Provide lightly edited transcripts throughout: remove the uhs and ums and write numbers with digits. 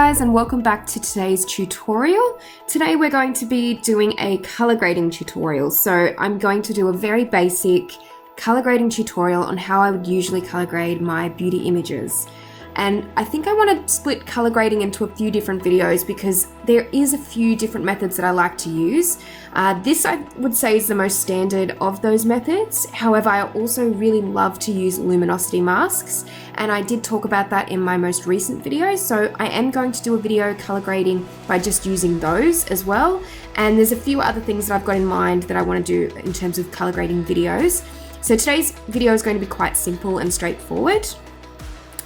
guys, and welcome back to today's tutorial. Today we're going to be doing a color grading tutorial. So I'm going to do a very basic color grading tutorial on how I would usually color grade my beauty images. And I think I want to split color grading into a few different videos because there is a few different methods that I like to use. This I would say is the most standard of those methods. However, I also really love to use luminosity masks, and I did talk about that in my most recent video. So I am going to do a video color grading by just using those as well. And there's a few other things that I've got in mind that I want to do in terms of color grading videos. So today's video is going to be quite simple and straightforward,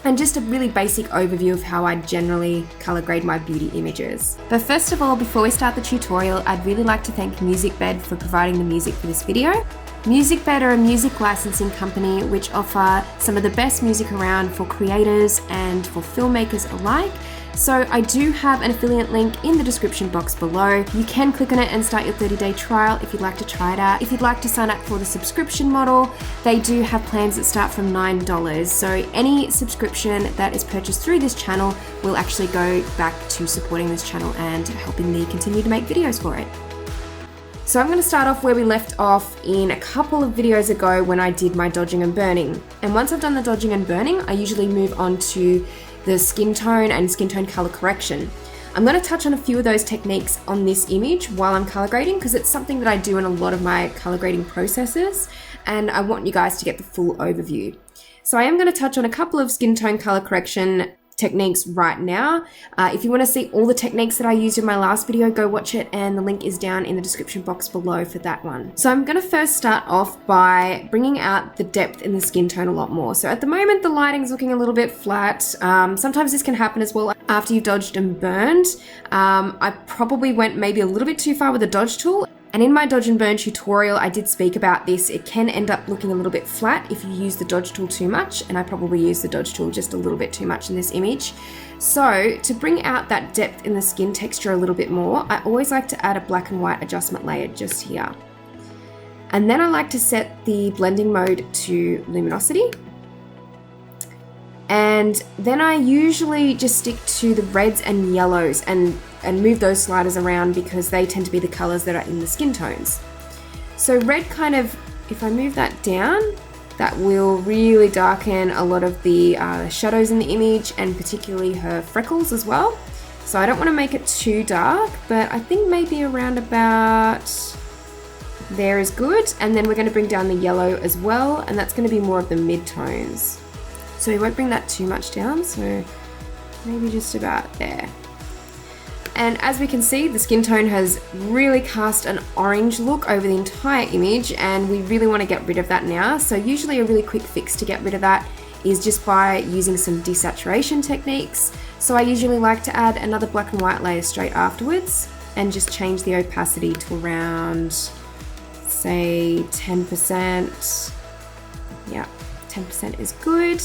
and just a really basic overview of how I generally color grade my beauty images. But first of all, before we start the tutorial, I'd really like to thank MusicBed for providing the music for this video. MusicBed are a music licensing company which offer some of the best music around for creators and for filmmakers alike. So I do have an affiliate link in the description box below. You can click on it and start your 30-day trial if you'd like to try it out. If you'd like to sign up for the subscription model, they do have plans that start from $9. So any subscription that is purchased through this channel will actually go back to supporting this channel and helping me continue to make videos for it. So I'm going to start off where we left off in a couple of videos ago when I did my dodging and burning. And once I've done the dodging and burning, I usually move on to the skin tone and skin tone color correction. I'm going to touch on a few of those techniques on this image while I'm color grading because it's something that I do in a lot of my color grading processes, and I want you guys to get the full overview. So I am going to touch on a couple of skin tone color correction techniques right now. If you want to see all the techniques that I used in my last video, go watch it, and the link is down in the description box below for that one. So I'm going to first start off by bringing out the depth in the skin tone a lot more. So at the moment the lighting's looking a little bit flat. Sometimes this can happen as well after you've dodged and burned. I probably went maybe a little bit too far with the dodge tool. And in my dodge and burn tutorial, I did speak about this. It can end up looking a little bit flat if you use the dodge tool too much, and I probably used the dodge tool just a little bit too much in this image. So to bring out that depth in the skin texture a little bit more, I always like to add a black and white adjustment layer just here. And then I like to set the blending mode to luminosity. And then I usually just stick to the reds and yellows and move those sliders around because they tend to be the colors that are in the skin tones. So red kind of, if I move that down, that will really darken a lot of the shadows in the image, and particularly her freckles as well. So I don't want to make it too dark, but I think maybe around about there is good. And then we're going to bring down the yellow as well, and that's going to be more of the mid-tones. So we won't bring that too much down, so maybe just about there. And as we can see, the skin tone has really cast an orange look over the entire image, and we really want to get rid of that now. So usually a really quick fix to get rid of that is just by using some desaturation techniques. So I usually like to add another black and white layer straight afterwards and just change the opacity to around, say, 10%. Yeah, 10% is good.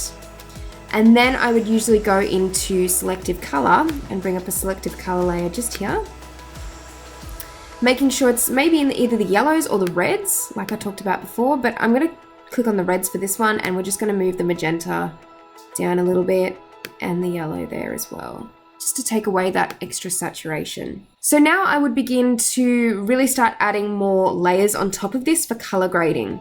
And then I would usually go into selective color and bring up a selective color layer just here, making sure it's maybe in either the yellows or the reds like I talked about before, but I'm going to click on the reds for this one, and we're just going to move the magenta down a little bit and the yellow there as well, just to take away that extra saturation. So now I would begin to really start adding more layers on top of this for color grading.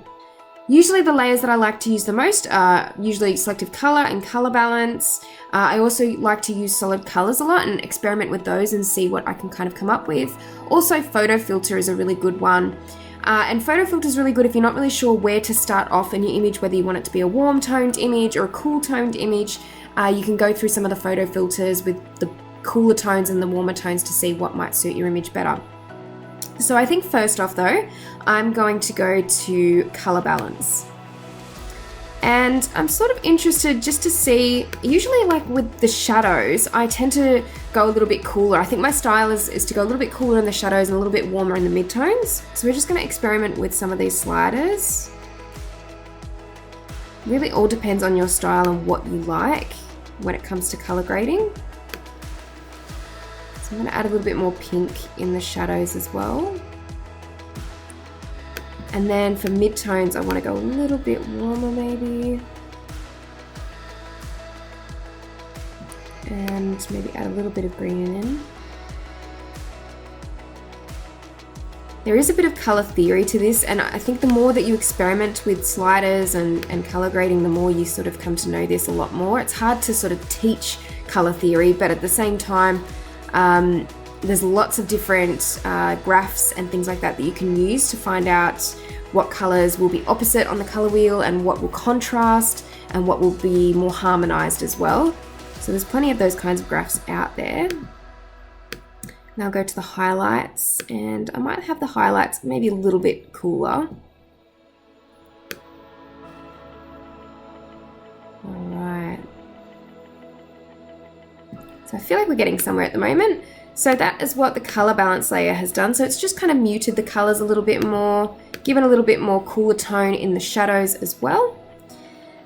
Usually the layers that I like to use the most are usually selective color and color balance. I also like to use solid colors a lot and experiment with those and see what I can kind of come up with. Also, photo filter is a really good one. And photo filter is really good if you're not really sure where to start off in your image, whether you want it to be a warm toned image or a cool toned image. You can go through some of the photo filters with the cooler tones and the warmer tones to see what might suit your image better. So I think first off though, I'm going to go to color balance. And I'm sort of interested just to see, usually like with the shadows, I tend to go a little bit cooler. I think my style is to go a little bit cooler in the shadows and a little bit warmer in the midtones. So we're just going to experiment with some of these sliders. Really all depends on your style and what you like when it comes to color grading. So I'm going to add a little bit more pink in the shadows as well. And then for mid-tones, I want to go a little bit warmer maybe. And and maybe add a little bit of green in. There is a bit of color theory to this, and I think the more that you experiment with sliders and color grading, the more you sort of come to know this a lot more. It's hard to sort of teach color theory, but at the same time, there's lots of different graphs and things like that that you can use to find out what colors will be opposite on the color wheel and what will contrast and what will be more harmonized as well. So there's plenty of those kinds of graphs out there. Now I'll go to the highlights, and I might have the highlights maybe a little bit cooler. Alright. So I feel like we're getting somewhere at the moment. So that is what the color balance layer has done. So it's just kind of muted the colors a little bit more, given a little bit more cooler tone in the shadows as well.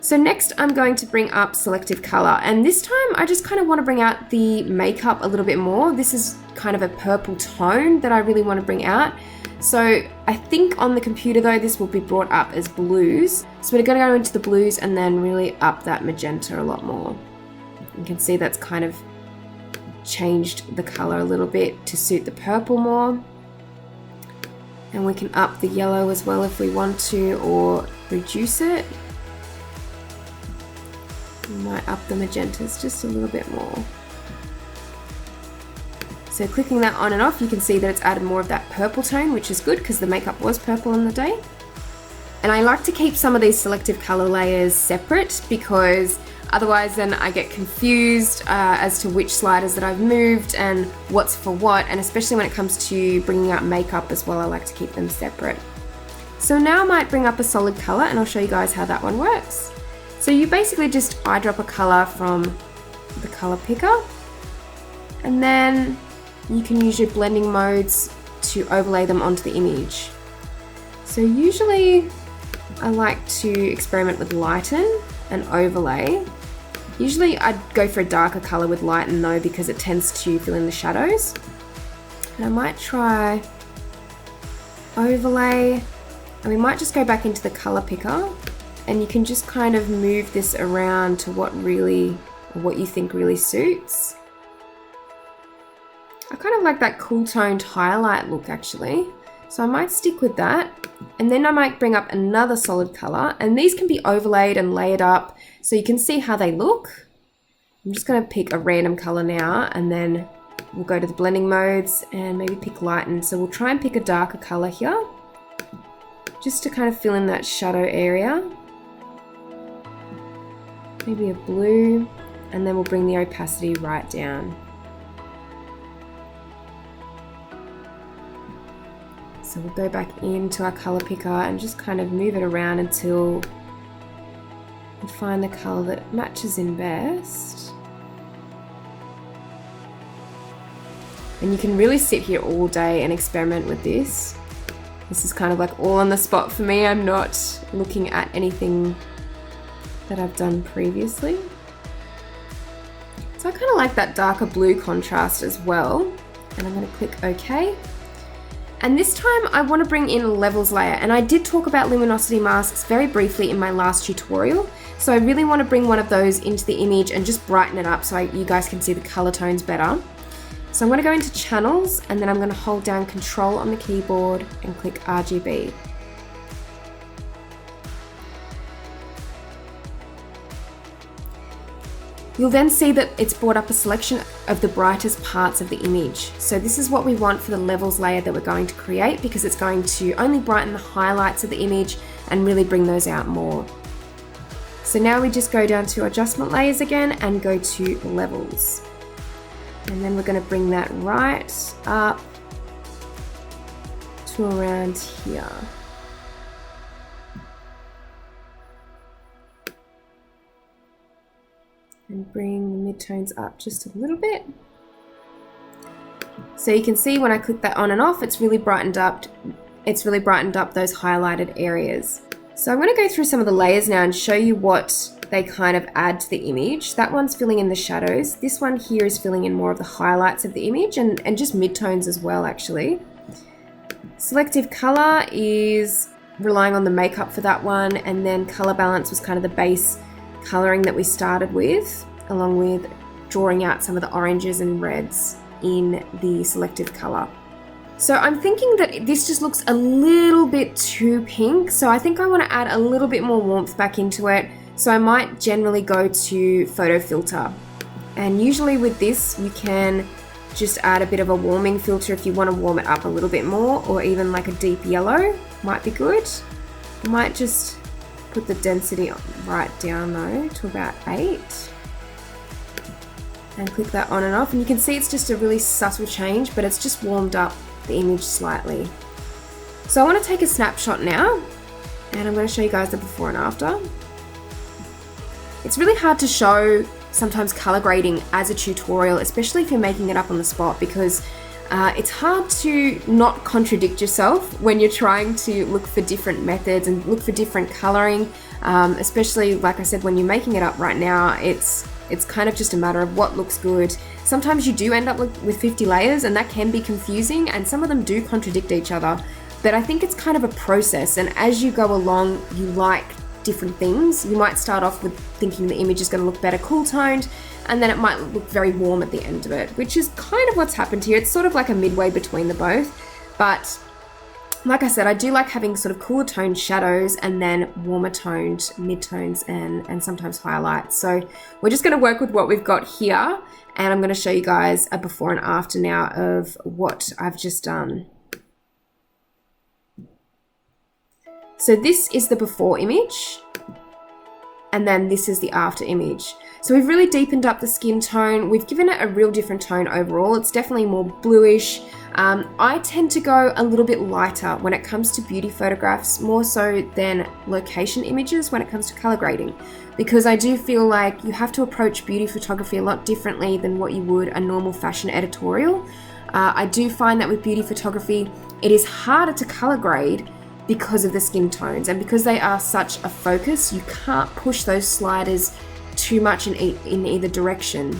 So next I'm going to bring up selective color, and this time I just kind of want to bring out the makeup a little bit more. This is kind of a purple tone that I really want to bring out. So I think on the computer though, this will be brought up as blues. So we're going to go into the blues and then really up that magenta a lot more. You can see that's kind of changed the color a little bit to suit the purple more. And we can up the yellow as well if we want to, or reduce it. We might up the magentas just a little bit more. So clicking that on and off, you can see that it's added more of that purple tone, which is good because the makeup was purple on the day. And I like to keep some of these selective color layers separate because otherwise then I get confused as to which sliders that I've moved and what's for what, and especially when it comes to bringing out makeup as well, I like to keep them separate. So now I might bring up a solid color and I'll show you guys how that one works. So you basically just eyedrop a color from the color picker, and then you can use your blending modes to overlay them onto the image. So usually I like to experiment with lighten and overlay. Usually I'd go for a darker color with lighten though, because it tends to fill in the shadows. And I might try overlay, and we might just go back into the color picker, and you can just kind of move this around to what you think really suits. I kind of like that cool toned highlight look actually, so I might stick with that. And then I might bring up another solid color, and these can be overlaid and layered up so you can see how they look. I'm just going to pick a random color now, and then we'll go to the blending modes and maybe pick lighten. So we'll try and pick a darker color here just to kind of fill in that shadow area. Maybe a blue, and then we'll bring the opacity right down. So we'll go back into our color picker and just kind of move it around until we find the color that matches in best. And you can really sit here all day and experiment with this. This is kind of like all on the spot for me. I'm not looking at anything that I've done previously. So I kind of like that darker blue contrast as well. And I'm going to click OK. And this time I want to bring in a levels layer, and I did talk about luminosity masks very briefly in my last tutorial. So I really want to bring one of those into the image and just brighten it up so you guys can see the color tones better. So I'm going to go into channels, and then I'm going to hold down Control on the keyboard and click RGB. You'll then see that it's brought up a selection of the brightest parts of the image. So this is what we want for the levels layer that we're going to create, because it's going to only brighten the highlights of the image and really bring those out more. So now we just go down to adjustment layers again and go to levels. And then we're going to bring that right up to around here. And bring the midtones up just a little bit. So you can see when I click that on and off, it's really brightened up those highlighted areas. So I'm going to go through some of the layers now and show you what they kind of add to the image. That one's filling in the shadows. This one here is filling in more of the highlights of the image and just midtones as well actually. Selective color is relying on the makeup for that one, and then color balance was kind of the base coloring that we started with, along with drawing out some of the oranges and reds in the selective color. So I'm thinking that this just looks a little bit too pink, so I think I want to add a little bit more warmth back into it. So I might generally go to photo filter. And usually with this, you can just add a bit of a warming filter if you want to warm it up a little bit more, or even like a deep yellow might be good. I might just put the density right down though to about 8. And click that on and off. And you can see it's just a really subtle change, but it's just warmed up the image slightly. So I want to take a snapshot now, and I'm going to show you guys the before and after. It's really hard to show sometimes color grading as a tutorial, especially if you're making it up on the spot, because it's hard to not contradict yourself when you're trying to look for different methods and look for different coloring, especially like I said, when you're making it up right now, it's kind of just a matter of what looks good. Sometimes you do end up with 50 layers, and that can be confusing, and some of them do contradict each other, but I think it's kind of a process, and as you go along, you like different things. You might start off with thinking the image is going to look better cool toned, and then it might look very warm at the end of it, which is kind of what's happened here. It's sort of like a midway between the both, but like I said, I do like having sort of cooler toned shadows and then warmer toned mid-tones and sometimes highlights. So we're just going to work with what we've got here, and I'm going to show you guys a before and after now of what I've just done. So this is the before image, and then this is the after image. So we've really deepened up the skin tone. We've given it a real different tone overall. It's definitely more bluish. I tend to go a little bit lighter when it comes to beauty photographs, more so than location images when it comes to color grading, because I do feel like you have to approach beauty photography a lot differently than what you would a normal fashion editorial. I do find that with beauty photography, it is harder to color grade because of the skin tones, and because they are such a focus, you can't push those sliders too much in either direction.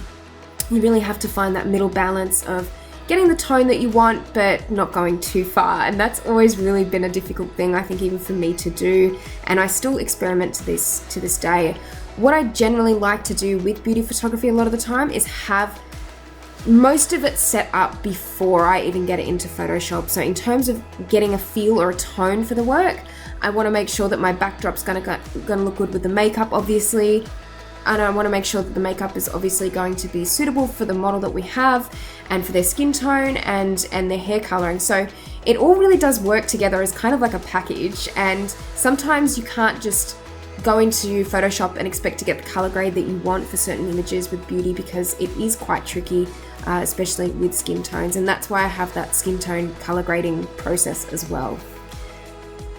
You really have to find that middle balance of getting the tone that you want but not going too far, and that's always really been a difficult thing, I think, even for me to do, and I still experiment to this day. What I generally like to do with beauty photography a lot of the time is have most of it set up before I even get it into Photoshop. So in terms of getting a feel or a tone for the work, I want to make sure that my backdrop's gonna look good with the makeup, obviously, and I want to make sure that the makeup is obviously going to be suitable for the model that we have and for their skin tone and their hair coloring. So it all really does work together as kind of like a package, and sometimes you can't just go into Photoshop and expect to get the color grade that you want for certain images with beauty, because it is quite tricky, especially with skin tones, and that's why I have that skin tone color grading process as well.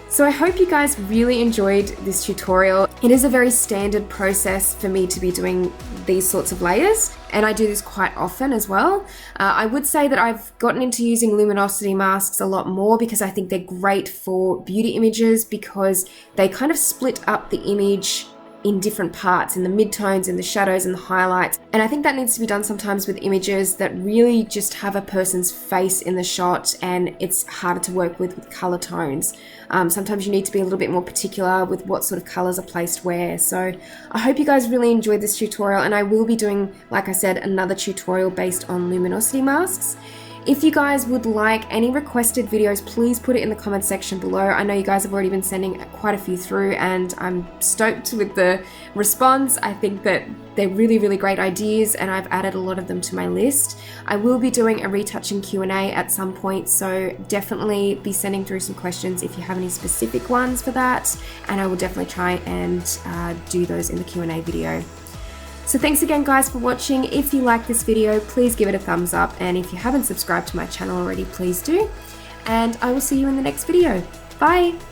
So I hope you guys really enjoyed this tutorial. It is a very standard process for me to be doing these sorts of layers, and I do this quite often as well. I would say that I've gotten into using luminosity masks a lot more because I think they're great for beauty images, because they kind of split up the image in different parts, in the midtones, in the shadows and the highlights. And I think that needs to be done sometimes with images that really just have a person's face in the shot, and it's harder to work with color tones. Sometimes you need to be a little bit more particular with what sort of colors are placed where. So I hope you guys really enjoyed this tutorial, and I will be doing, like I said, another tutorial based on luminosity masks. If you guys would like any requested videos, please put it in the comment section below. I know you guys have already been sending quite a few through, and I'm stoked with the response. I think that they're really, really great ideas, and I've added a lot of them to my list. I will be doing a retouching Q&A at some point, so definitely be sending through some questions if you have any specific ones for that, and I will definitely try and do those in the Q&A video. So thanks again guys for watching. If you like this video, please give it a thumbs up, and if you haven't subscribed to my channel already, please do. And I will see you in the next video. Bye!